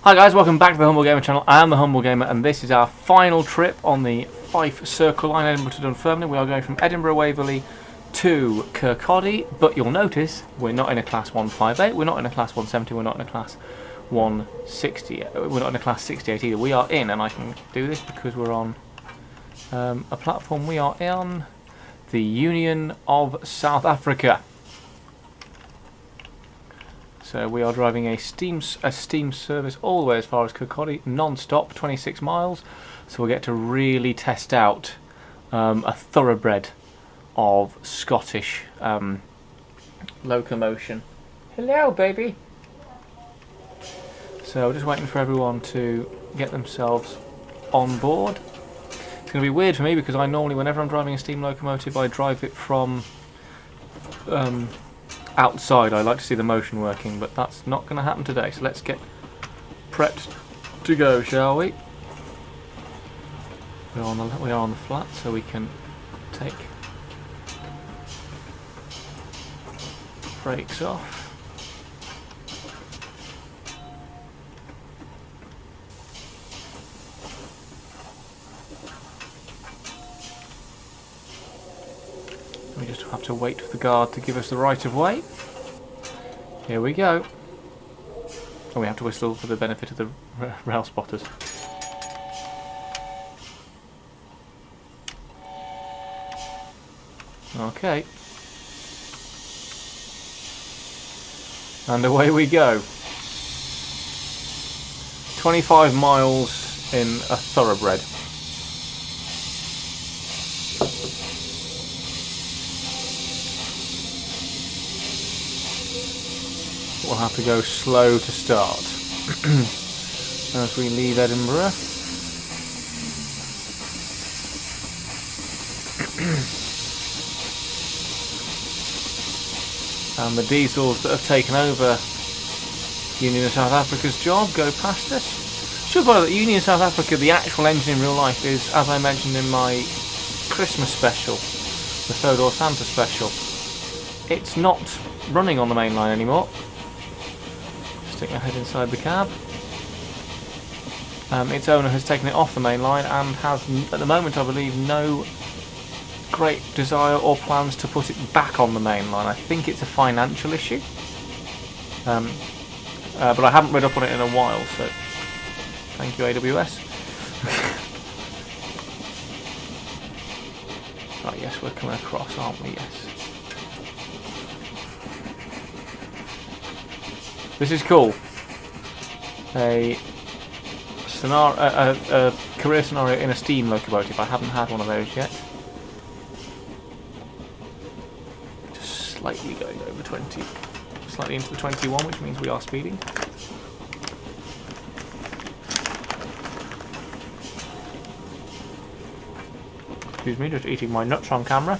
Hi guys, welcome back to the Humble Gamer channel. I am the Humble Gamer and this is our final trip on the Fife Circle Line, Edinburgh to Dunfermline. We are going from Edinburgh Waverley to Kirkcaldy, but you'll notice we're not in a class 158, we're not in a class 170, we're not in a class 160, we're not in a class 68 either. We are in, and I can do this because we're on a platform, we are on the Union of South Africa. So we are driving a steam service all the way as far as Kirkcaldy, non-stop, 26 miles. So we'll get to really test out a thoroughbred of Scottish locomotion. Hello, baby. So we're just waiting for everyone to get themselves on board. It's going to be weird for me because I normally, whenever I'm driving a steam locomotive, I drive it from outside. I like to see the motion working, but that's not going to happen today. So let's get prepped to go, shall we? We are on the flat, so we can take brakes off. We just have to wait for the guard to give us the right of way. Here we go. And we have to whistle for the benefit of the rail spotters. Okay. And away we go. 25 miles in a thoroughbred. We'll have to go slow to start as we leave Edinburgh. And the diesels that have taken over Union of South Africa's job go past us. Should know that Union of South Africa, the actual engine in real life, is, as I mentioned in my Christmas special, the Sodor Santa special, it's not running on the main line anymore. Stick my head inside the cab. Its owner has taken it off the main line and has, at the moment, I believe, no great desire or plans to put it back on the main line. I think it's a financial issue, but I haven't read up on it in a while, so thank you, AWS. Right, yes, we're coming across, aren't we? Yes. This is cool. A career scenario in a steam locomotive. I haven't had one of those yet. Just slightly going over 20, slightly into the 21, which means we are speeding. Excuse me, just eating my nuts on camera.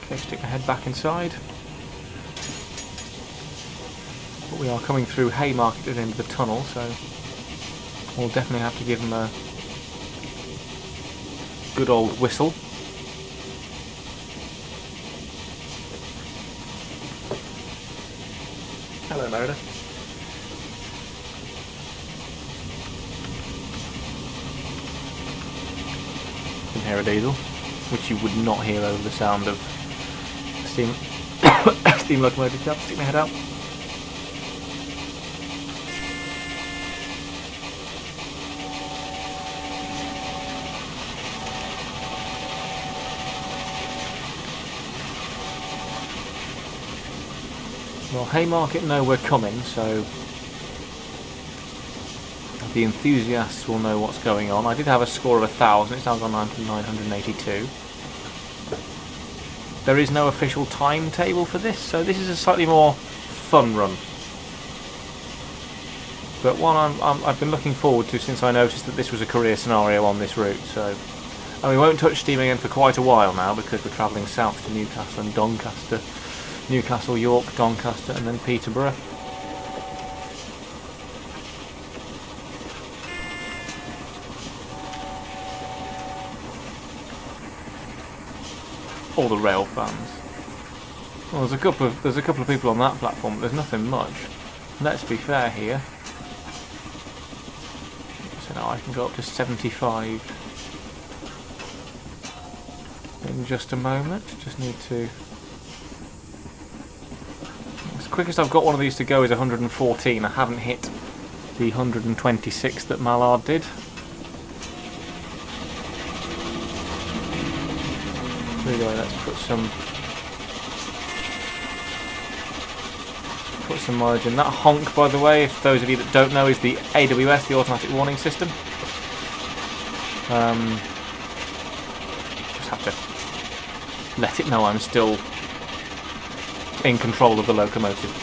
Okay, stick my head back inside. But we are coming through Haymarket at the end of the tunnel, so we'll definitely have to give them a good old whistle. Hello, Meredith. You can hear a diesel, which you would not hear over the sound of steam steam locomotive cab. Stick my head out. Well, Haymarket know we're coming, so the enthusiasts will know what's going on. I did have a score of 1,000, it's now gone down to 982. There is no official timetable for this, so this is a slightly more fun run. But one I've been looking forward to since I noticed that this was a career scenario on this route. So, and we won't touch steam again for quite a while now because we're travelling south to Newcastle and Doncaster Newcastle, York, Doncaster, and then Peterborough. All the rail fans. Well, there's a couple of people on that platform, but there's nothing much. Let's be fair here. So now I can go up to 75 in just a moment. Just need to. As quickest I've got one of these to go is 114. I haven't hit the 126 that Mallard did. Anyway, let's put some mileage in. That honk, by the way, if those of you that don't know, is the AWS, the automatic warning system. Just have to let it know I'm still in control of the locomotive.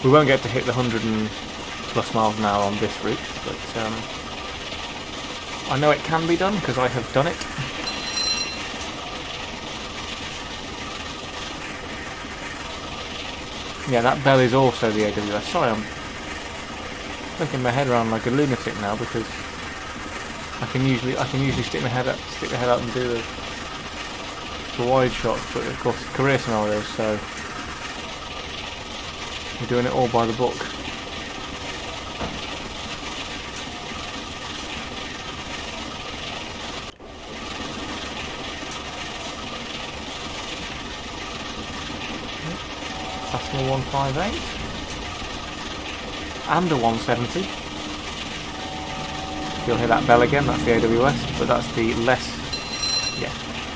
We won't get to hit the 100+ miles an hour on this route, but I know it can be done because I have done it. Yeah, that bell is also the AWS. Sorry, I'm flicking my head around like a lunatic now because I can usually stick my head up and do the wide shots, but of course it's career scenarios, so we're doing it all by the book. That's a 158 and a 170. You'll hear that bell again, that's the AWS, but that's the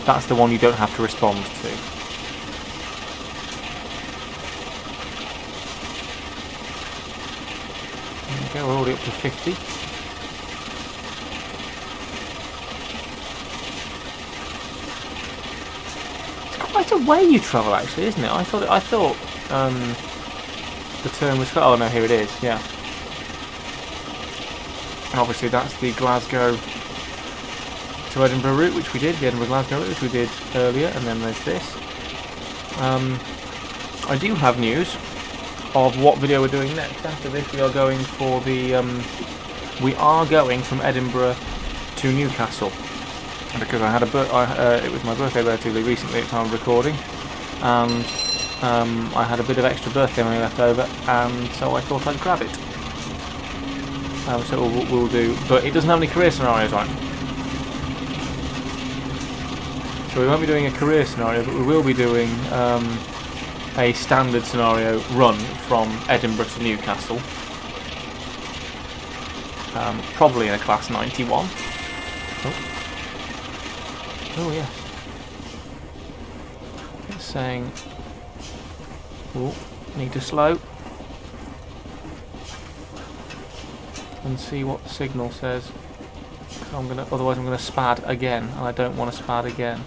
that's the one you don't have to respond to. Okay, we're already up to 50. It's quite a way you travel, actually, isn't it? I thought the term was. Oh no, here it is. Yeah. And obviously, that's the Glasgow to Edinburgh route, which we did. The Edinburgh-Glasgow route, which we did earlier, and then there's this. I do have news of what video we're doing next. After this, we are going for the. We are going from Edinburgh to Newcastle because I had it was my birthday relatively recently at the time of recording, and I had a bit of extra birthday money left over, and so I thought I'd grab it. So we'll do, but it doesn't have any career scenarios on it. So we won't be doing a career scenario, but we will be doing a standard scenario run from Edinburgh to Newcastle. Probably in a class 91. Oh yes. It's saying, oh, need to slow and see what the signal says. Otherwise I'm gonna spad again, and I don't want to spad again.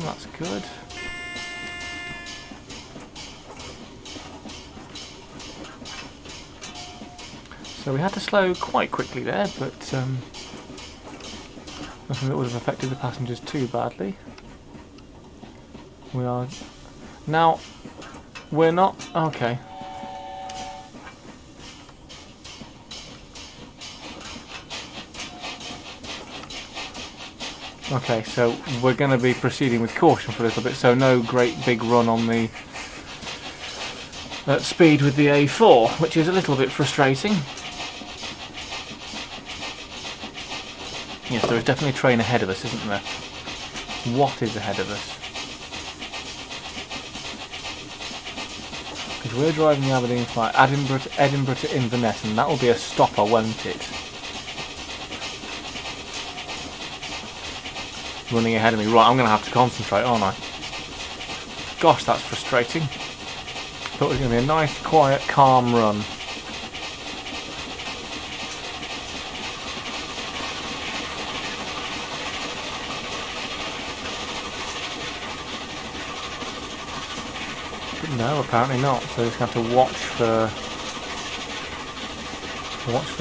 That's good. So we had to slow quite quickly there, but nothing that would have affected the passengers too badly. We are now. We're not okay. Okay, so we're going to be proceeding with caution for a little bit, so no great big run on the speed with the A4, which is a little bit frustrating. Yes, there is definitely a train ahead of us, isn't there? What is ahead of us? Because we're driving the Aberdeen flight, Edinburgh to Inverness, and that will be a stopper, won't it? running ahead of me. Right, I'm going to have to concentrate, aren't I? Gosh, that's frustrating. Thought it was going to be a nice, quiet, calm run. But no, apparently not. So just have to watch for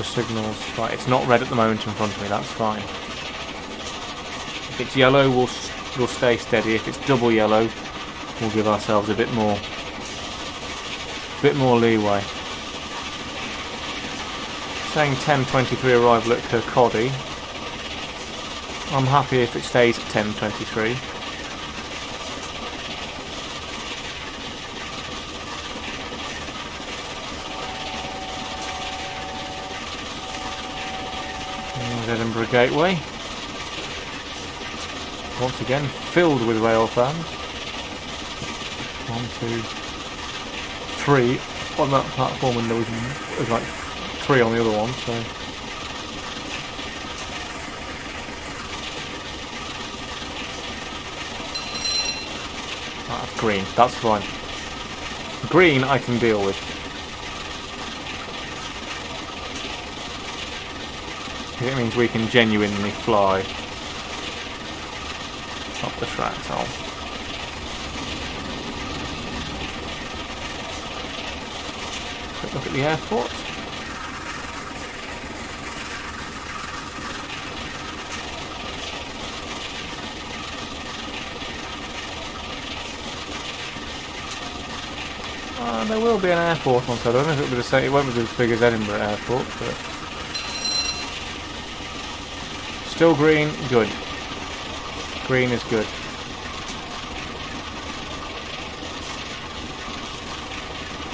signals. Right, it's not red at the moment in front of me. That's fine. If it's yellow, we'll stay steady. If it's double yellow, we'll give ourselves a bit more leeway. Saying 10:23 arrival at Kirkcaldy. I'm happy if it stays at 10:23. Edinburgh Gateway. Once again, filled with rail fans. 1, 2, 3 on that platform, and there was like 3 on the other one, so. That's green, that's fine. Green I can deal with. It means we can genuinely fly up the tracks. Quick look at the airport. There will be an airport on side. I don't know if it'll be the same. It won't be as big as Edinburgh Airport, but. Still green, good. Green is good.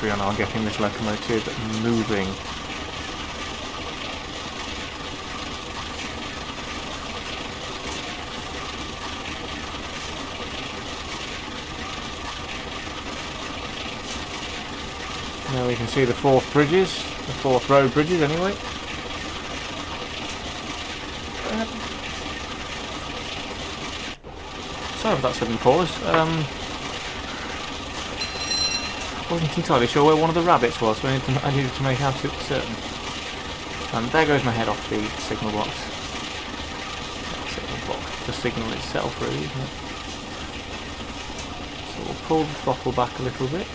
We are now getting this locomotive moving. Now we can see the fourth road bridges anyway. Sorry for that sudden pause. Wasn't entirely sure where one of the rabbits was, so I needed to make out it's certain. And there goes my head off the signal box. Signal box, the signal itself, really, isn't it? So we'll pull the throttle back a little bit.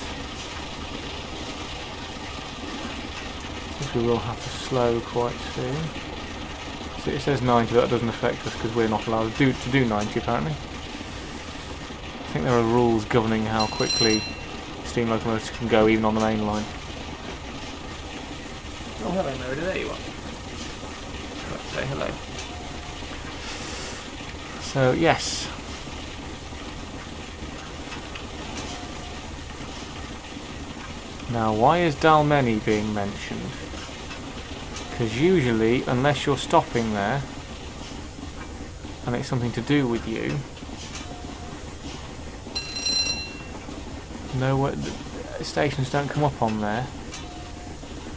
Since we will have to slow quite soon. So it says 90, but that doesn't affect us because we're not allowed to do 90 apparently. I think there are rules governing how quickly steam locomotives can go even on the main line. Oh hello Merida, there you are. Let's say hello. So yes. Now why is Dalmeny being mentioned? Because usually, unless you're stopping there, and it's something to do with you, no, stations don't come up on there.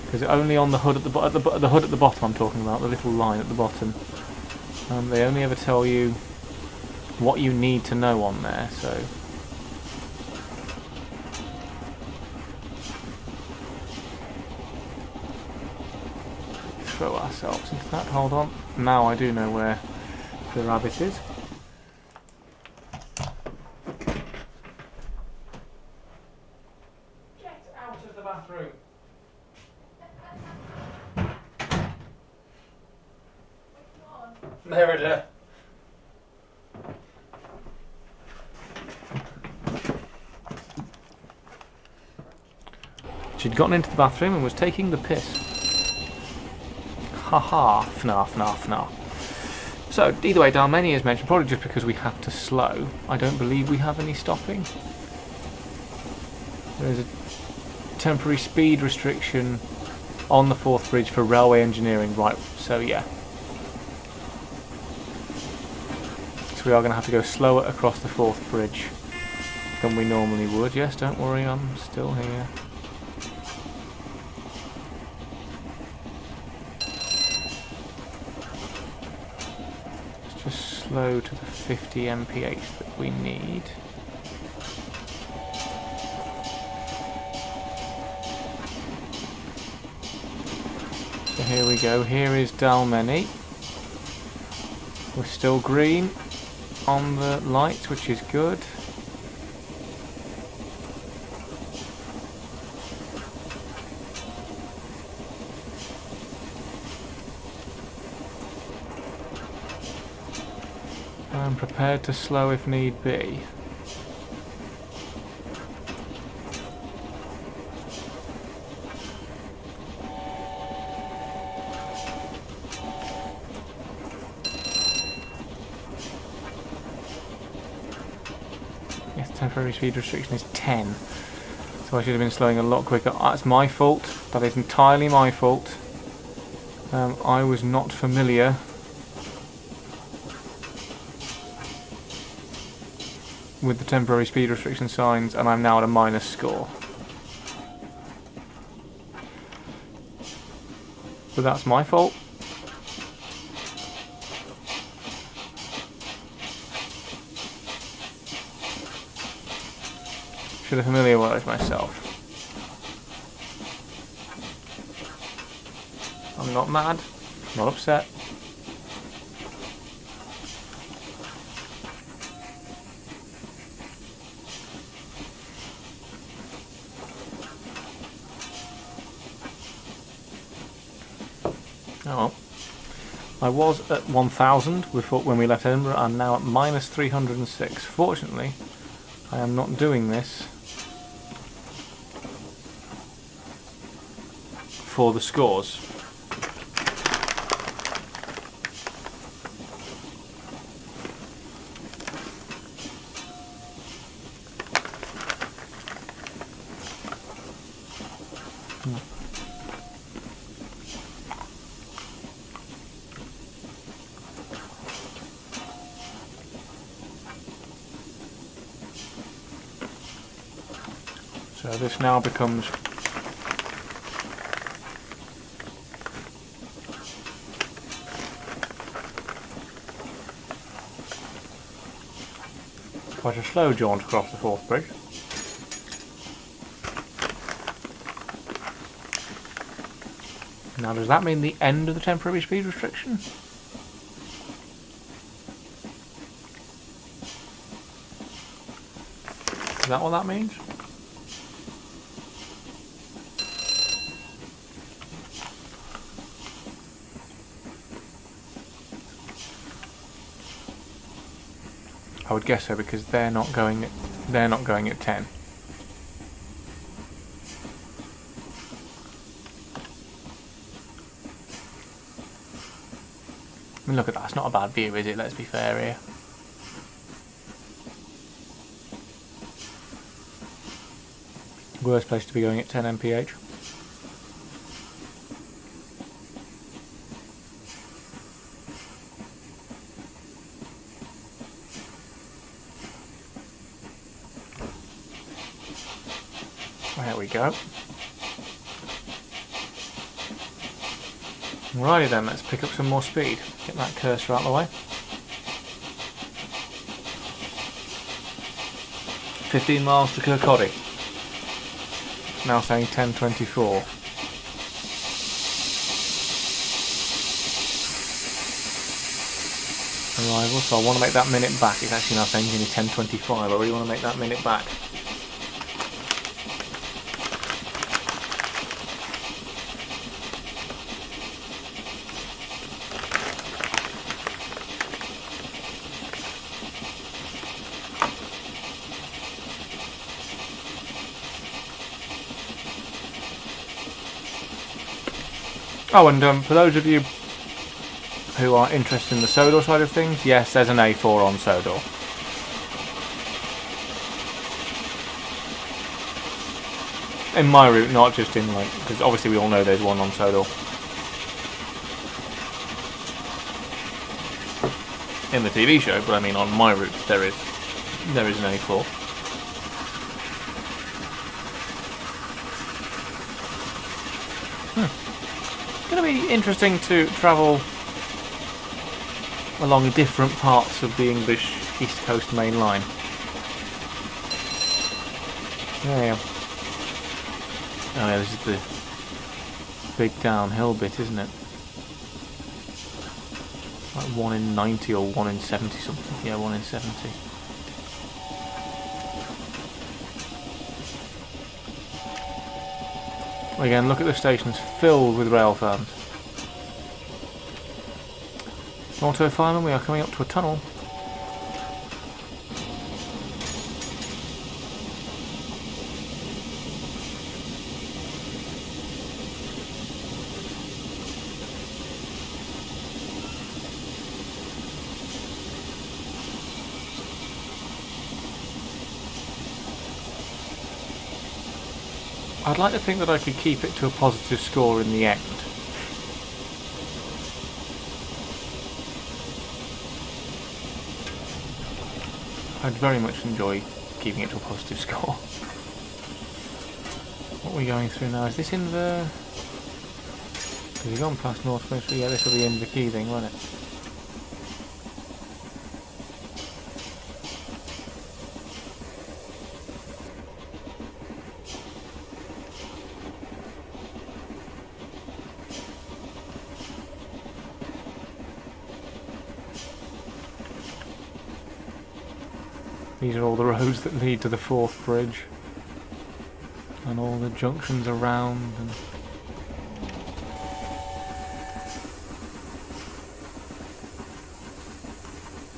Because only on the hood at the hood at the bottom I'm talking about, the little line at the bottom. They only ever tell you what you need to know on there. So. Throw ourselves into that. Hold on. Now I do know where the rabbit is. Get out of the bathroom. There it is. She'd gotten into the bathroom and was taking the piss. Haha, fnaf, fnaf, fnaf. So, either way, Dalmeny is mentioned, probably just because we have to slow. I don't believe we have any stopping. There is a temporary speed restriction on the fourth bridge for railway engineering, right, so yeah. So we are going to have to go slower across the fourth bridge than we normally would. Yes, don't worry, I'm still here. just slow to the 50 mph that we need. So here we go, here is Dalmeny. We're still green on the lights, which is good. I'm prepared to slow if need be. Yes, temporary speed restriction is 10. So I should have been slowing a lot quicker. That's my fault. That is entirely my fault. I was not familiar with the temporary speed restriction signs, and I'm now at a minus score. But that's my fault. Should have familiarised myself. I'm not mad, not upset. Oh, I was at 1000 when we left Edinburgh. I'm now at minus 306. Fortunately, I am not doing this for the scores. So this now becomes quite a slow jaunt across the Forth Bridge. Now, does that mean the end of the temporary speed restriction? Is that what that means? I would guess so, because they're not going at 10. I mean, look at that. It's not a bad view, is it? Let's be fair here. Worst place to be going at 10 mph. There we go. Alrighty then, let's pick up some more speed. Get that cursor out of the way. 15 miles to Kirkcaldy. Now saying 10:24. Arrival, so I want to make that minute back. It's actually now saying only 10:25. I really want to make that minute back. Oh, and for those of you who are interested in the Sodor side of things, yes, there's an A4 on Sodor. In my route, not just in, like, because obviously we all know there's one on Sodor. In the TV show, but I mean on my route there is an A4. It's going to be interesting to travel along different parts of the English East Coast Main Line. There. Oh yeah, this is the big downhill bit, isn't it? Like 1 in 90 or 1 in 70 something. Yeah, 1 in 70. Again, look at the stations filled with rail fans. Auto fireman, we are coming up to a tunnel. I'd like to think that I could keep it to a positive score in the end. I'd very much enjoy keeping it to a positive score. What are we going through now? Is this in the... Have you gone past North Fife? Yeah, this will be in the key thing, won't it? These are all the roads that lead to the Forth Bridge. And all the junctions around. And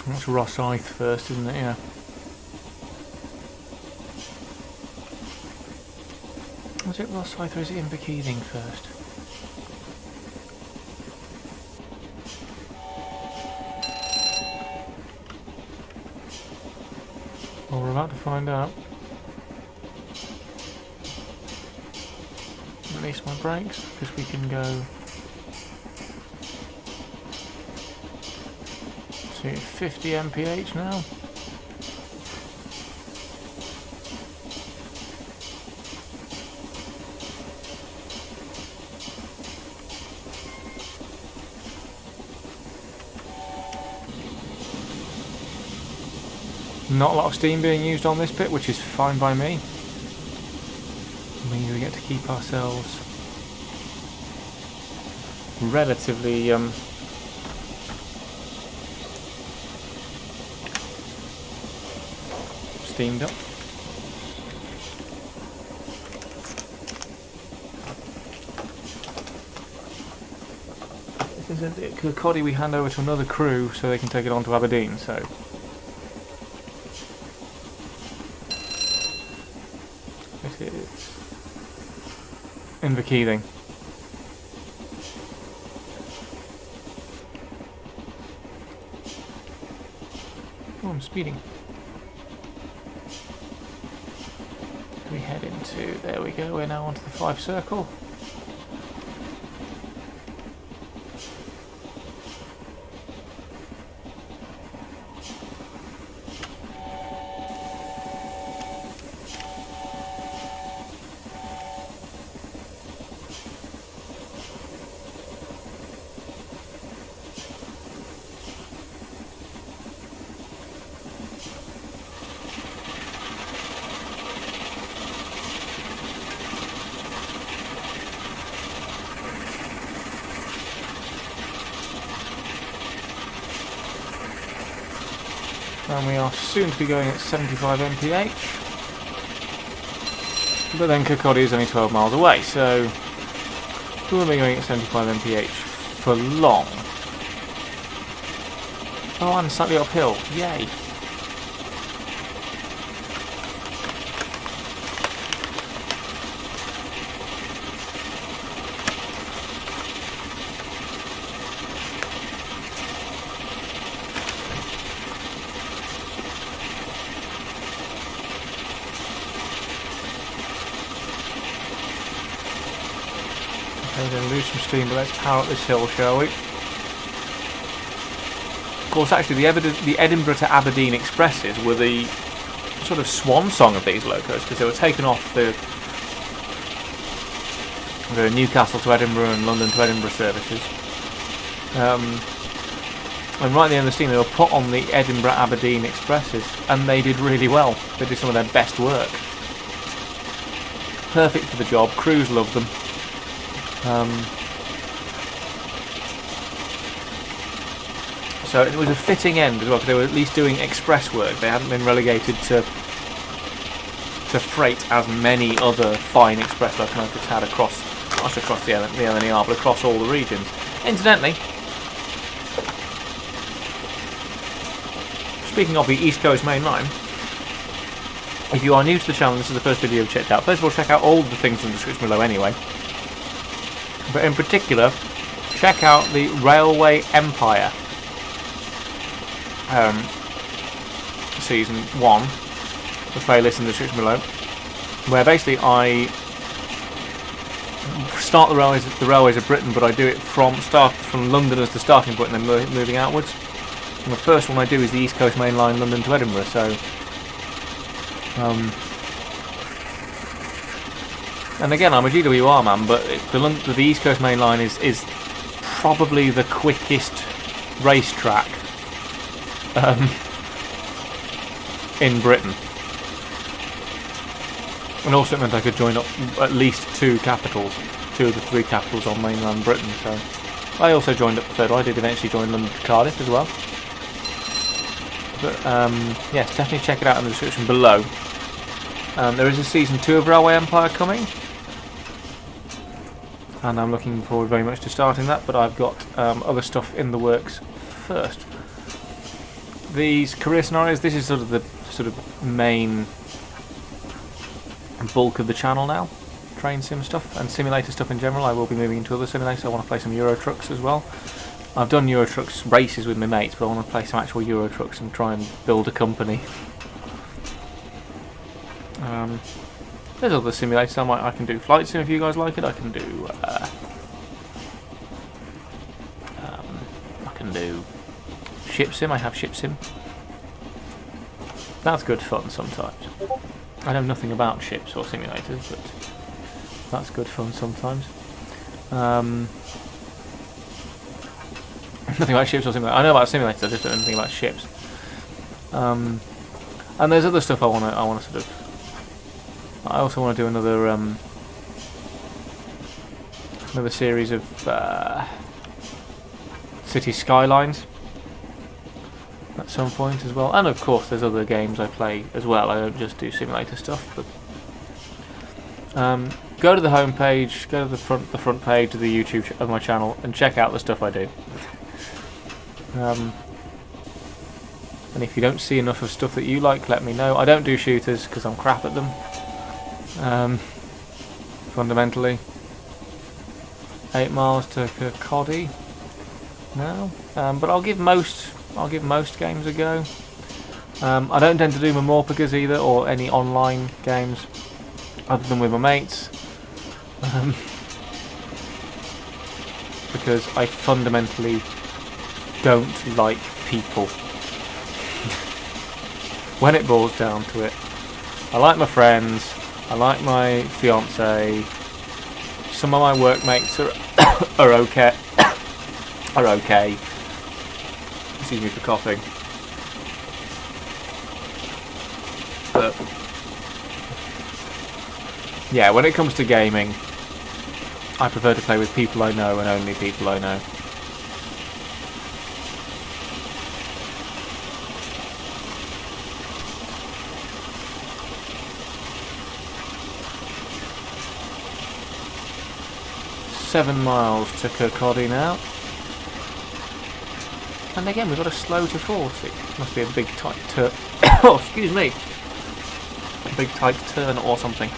that's Rosyth first, isn't it? Yeah. Was it Rosyth or is it Inverkeithing first? Well, we're about to find out. Release my brakes because we can go. See, 50 mph now. Not a lot of steam being used on this bit, which is fine by me. It means we get to keep ourselves relatively steamed up. This is at Kirkcaldy. We hand over to another crew so they can take it on to Aberdeen. So. Inverkeithing. Oh, I'm speeding. We head into, there we go, we're now onto the Fife Circle. And we are soon to be going at 75 mph. But then Kirkcaldy is only 12 miles away, so we won't be going at 75 mph for long. Oh, and slightly uphill. Yay! Okay, then lose some steam, but let's power up this hill, shall we? Of course, actually, the Edinburgh to Aberdeen expresses were the sort of swan song of these locos, because they were taken off the Newcastle to Edinburgh and London to Edinburgh services. And right at the end of the scene, they were put on the Edinburgh-Aberdeen expresses, and they did really well. They did some of their best work. Perfect for the job. Crews loved them. So it was a fitting end as well, because they were at least doing express work. They hadn't been relegated to freight as many other fine express locomotives had across, not just across the LNER, but across all the regions. Incidentally, speaking of the East Coast Main Line, if you are new to the channel and this is the first video you've checked out, first of all check out all the things in the description below anyway. But in particular, check out the Railway Empire Season 1, the playlist in the description below, where basically I start the railways of Britain, but I do it from London as the starting point and then moving outwards. And the first one I do is the East Coast Main Line, London to Edinburgh. So, and again, I'm a GWR man, but the East Coast Main Line is probably the quickest racetrack in Britain. And also it meant I could join up at least two of the three capitals on mainland Britain. So I also joined up the third one. I did eventually join London to Cardiff as well. But yes, definitely check it out in the description below. There is a season 2 of Railway Empire coming, and I'm looking forward very much to starting that, but I've got other stuff in the works first. These career scenarios, this is sort of the main bulk of the channel now. Train sim stuff and simulator stuff in general. I will be moving into other simulators. I want to play some Euro Trucks as well. I've done Euro Trucks races with my mates, but I want to play some actual Euro Trucks and try and build a company. There's other simulators I can do. Flight sim if you guys like it. I can do ship sim. I have ship sim. That's good fun sometimes. I know nothing about ships or simulators, but that's good fun sometimes. Nothing about ships or simulators. I know about simulators, I just don't know anything about ships. And there's other stuff I want to sort of. I also want to do another series of city skylines at some point as well. And of course, there's other games I play as well. I don't just do simulator stuff, but. Go to the home page, go to the front page of the YouTube of my channel, and check out the stuff I do. And if you don't see enough of stuff that you like, let me know. I don't do shooters because I'm crap at them. Fundamentally, 8 miles to Kirkcaldy now, but I'll give most games a go. I don't tend to do Mamorpicas either, or any online games, other than with my mates, because I fundamentally don't like people. When it boils down to it, I like my friends, I like my fiance. Some of my workmates are okay. Excuse me for coughing. But yeah, when it comes to gaming, I prefer to play with people I know and only people I know. $7 miles to Kirkcaldy now. And again, we've got a slow to 40. Must be a big tight turn. Oh, excuse me. A big tight turn or something.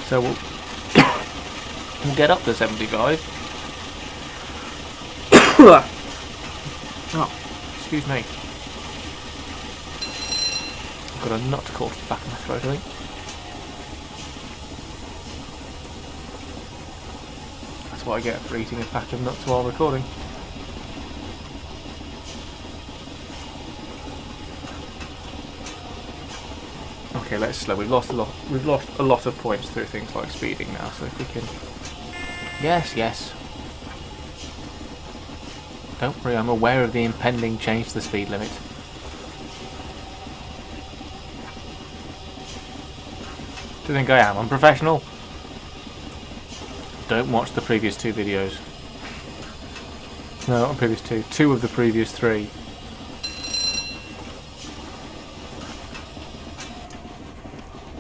So we'll get up to 75. Oh, excuse me. I've got a nut caught to the back of my throat, I think. That's what I get for eating a pack of nuts while recording. Okay, let's slow. We've lost a lot of points through things like speeding now. So if we can, yes. Don't worry, I'm aware of the impending change to the speed limit. Do you think I am unprofessional? Don't watch the previous 2 videos. No, not the previous 2. 2 of the previous 3.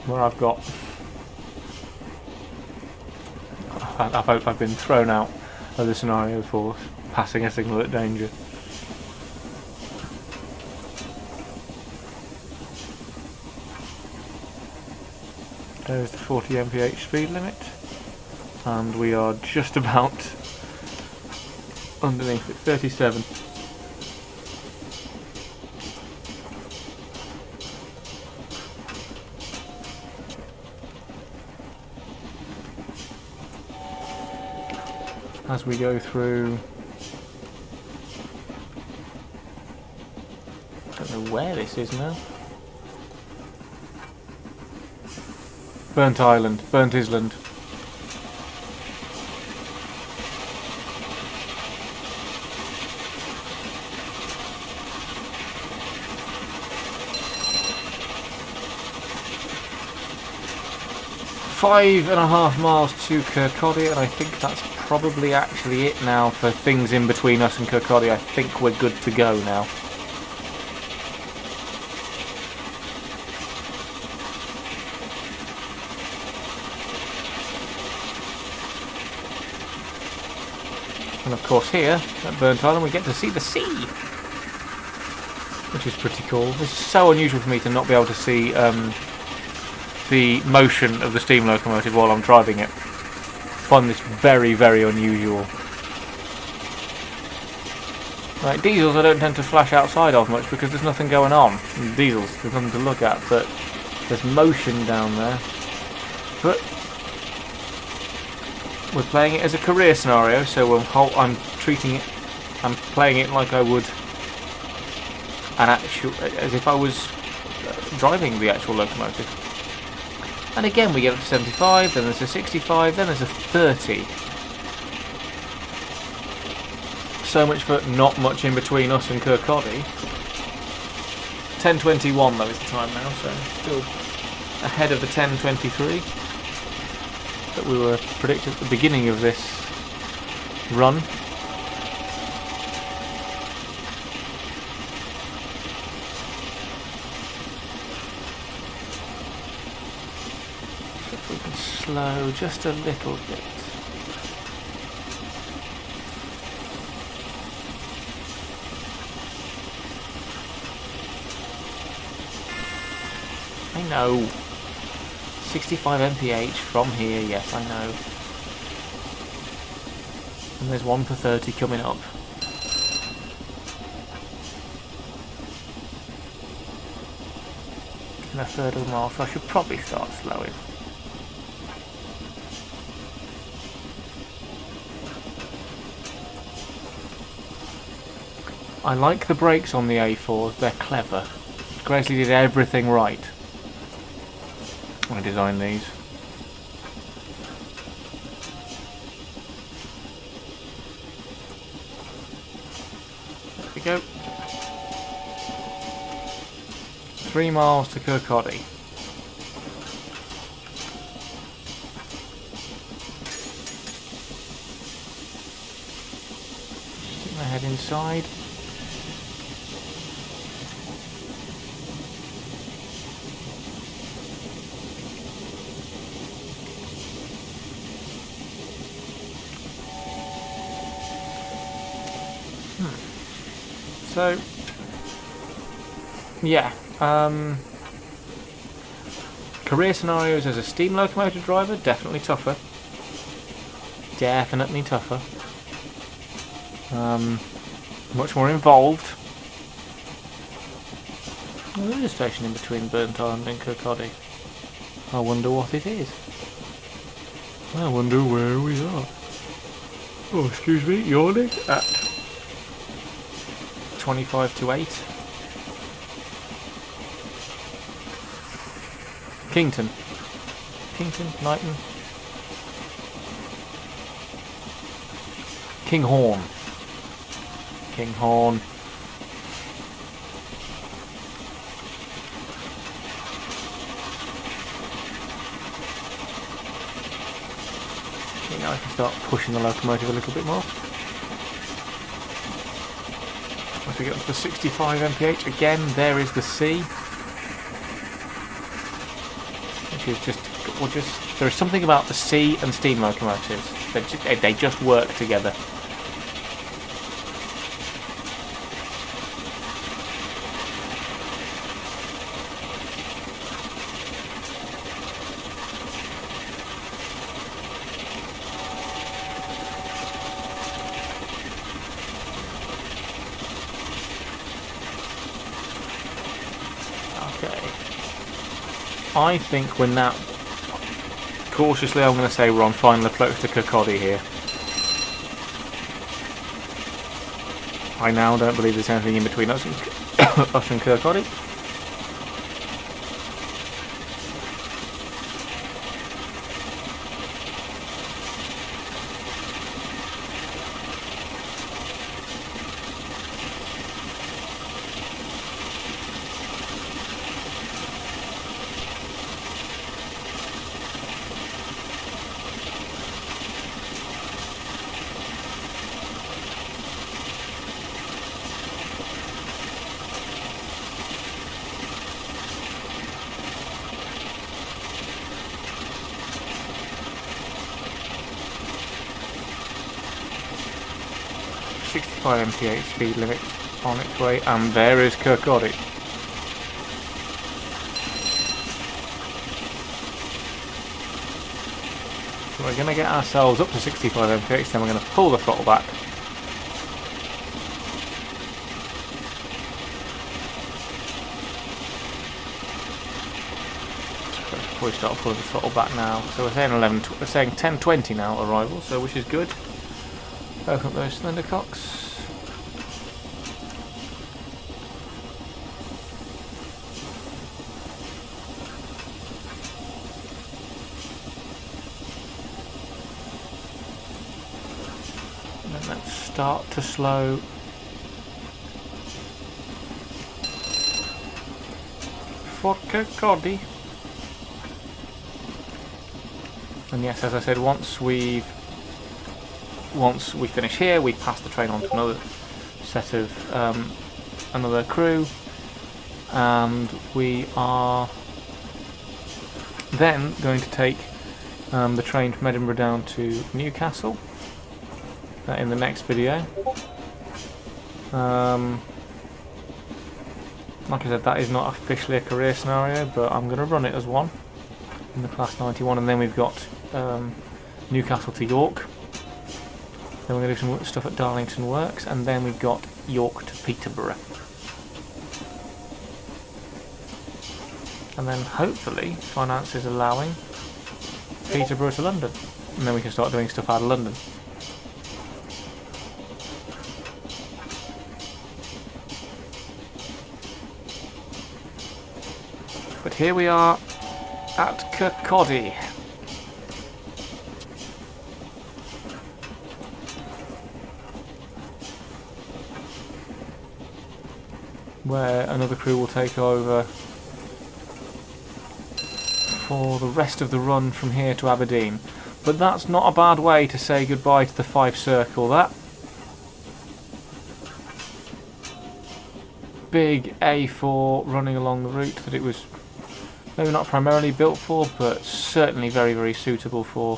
Where I've been thrown out of the scenario for passing a signal at danger. There's the 40 mph speed limit, and we are just about underneath it, 37. As we go through, I don't know where this is now. Burnt Island, Burnt Island. Five and a half miles to Kirkcaldy, and I think that's probably actually it now for things in between us and Kirkcaldy. I think we're good to go now. And of course here, at Burnt Island, we get to see the sea, which is pretty cool. This is so unusual for me to not be able to see the motion of the steam locomotive while I'm driving it. I find this very, very unusual. Like diesels I don't tend to flash outside of much because there's nothing going on. In diesels, there's nothing to look at, but there's motion down there. But we're playing it as a career scenario, so I'm playing it like I would as if I was driving the actual locomotive. And again we get up to 75, then there's a 65, then there's a 30. So much for not much in between us and Kirkcaldy. 10:21 though is the time now, so still ahead of the 10:23 that we were predicted at the beginning of this run. If we can slow just a little bit. I know. 65 mph from here, yes, I know. And there's one for 30 coming up. In a third of a mile, so I should probably start slowing. I like the brakes on the A4s, they're clever. Gracely did everything right. I designed these. There we go. 3 miles to Kirkcaldy. Stick my head inside. So, yeah, career scenarios as a steam locomotive driver, definitely tougher. Definitely tougher. Much more involved. Well, there is a station in between Burnt Island and Kirkcaldy. I wonder what it is. I wonder where we are. Oh, excuse me, yawning at 25 to 8. Kington, Knighton, Kinghorn, Kinghorn. Now I can start pushing the locomotive a little bit more. Once we get up to the 65 mph, again there is the C, which is just there is something about the C and steam locomotives. They just work together. Okay. I think we're now... Cautiously, I'm going to say we're on final approach to Kirkcaldy here. I now don't believe there's anything in between us and, us and Kirkcaldy. mph speed limit on its way, and there is Kirkcaldy. So we're going to get ourselves up to 65 mph, then we're going to pull the throttle back. So before we start pulling the throttle back now, so we're saying 10:20 now arrival, so which is good. Open up those cylinder cocks. And then let's start to slow. For Kirkcaldy. And yes, as I said, once we finish here, we pass the train on to another set of another crew, and we are then going to take the train from Edinburgh down to Newcastle in the next video. Like I said, that is not officially a career scenario, but I'm going to run it as one in the Class 91, and then we've got Newcastle to York. Then we're going to do some stuff at Darlington Works, and then we've got York to Peterborough. And then hopefully, finances allowing, Peterborough to London. And then we can start doing stuff out of London. But here we are at Kirkcaldy. Where another crew will take over for the rest of the run from here to Aberdeen. But that's not a bad way to say goodbye to the Fife Circle, that. Big A4 running along the route that it was maybe not primarily built for, but certainly very, very suitable for.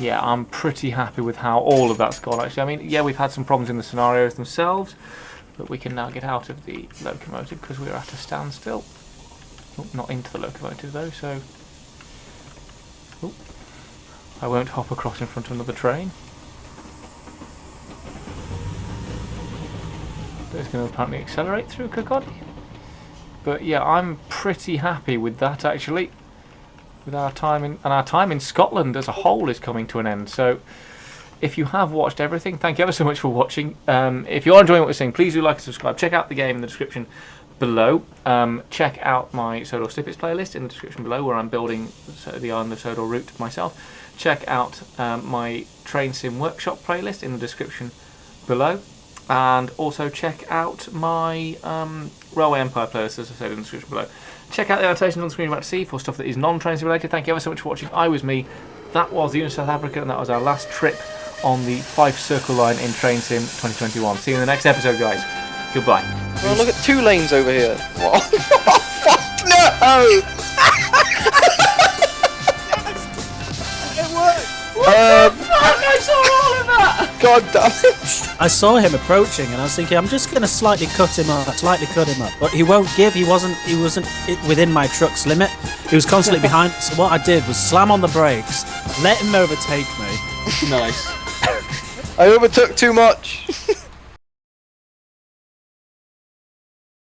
Yeah, I'm pretty happy with how all of that's gone, actually. I mean, yeah, we've had some problems in the scenarios themselves, but we can now get out of the locomotive because we're at a standstill. Oh, not into the locomotive, though, so... Oh, I won't hop across in front of another train. It's going to apparently accelerate through Kirkcaldy. But yeah, I'm pretty happy with that, actually. With our time in, and our time in Scotland as a whole is coming to an end. So if you have watched everything, thank you ever so much for watching. If you are enjoying what we're seeing, please do like and subscribe. Check out the game in the description below. Check out my Sodor Snippets playlist in the description below, where I'm building the island of Sodor route myself. check out my Train Sim Workshop playlist in the description below. And also check out my Railway Empire playlist, as I said, in the description below. Check out the annotations on the screen you're about to see for stuff that is non-Train Sim related. Thank you ever so much for watching. I was me. That was the Unit South Africa, and that was our last trip on the Fife Circle Line in Train Sim 2021. See you in the next episode, guys. Goodbye. Oh, look at 2 lanes over here. What? Fuck no! It worked! I saw all of that! God damn it! I saw him approaching, and I was thinking, I'm just going to slightly cut him up, but he won't give. He wasn't within my truck's limit. He was constantly behind. So what I did was slam on the brakes, let him overtake me. Nice. I overtook too much.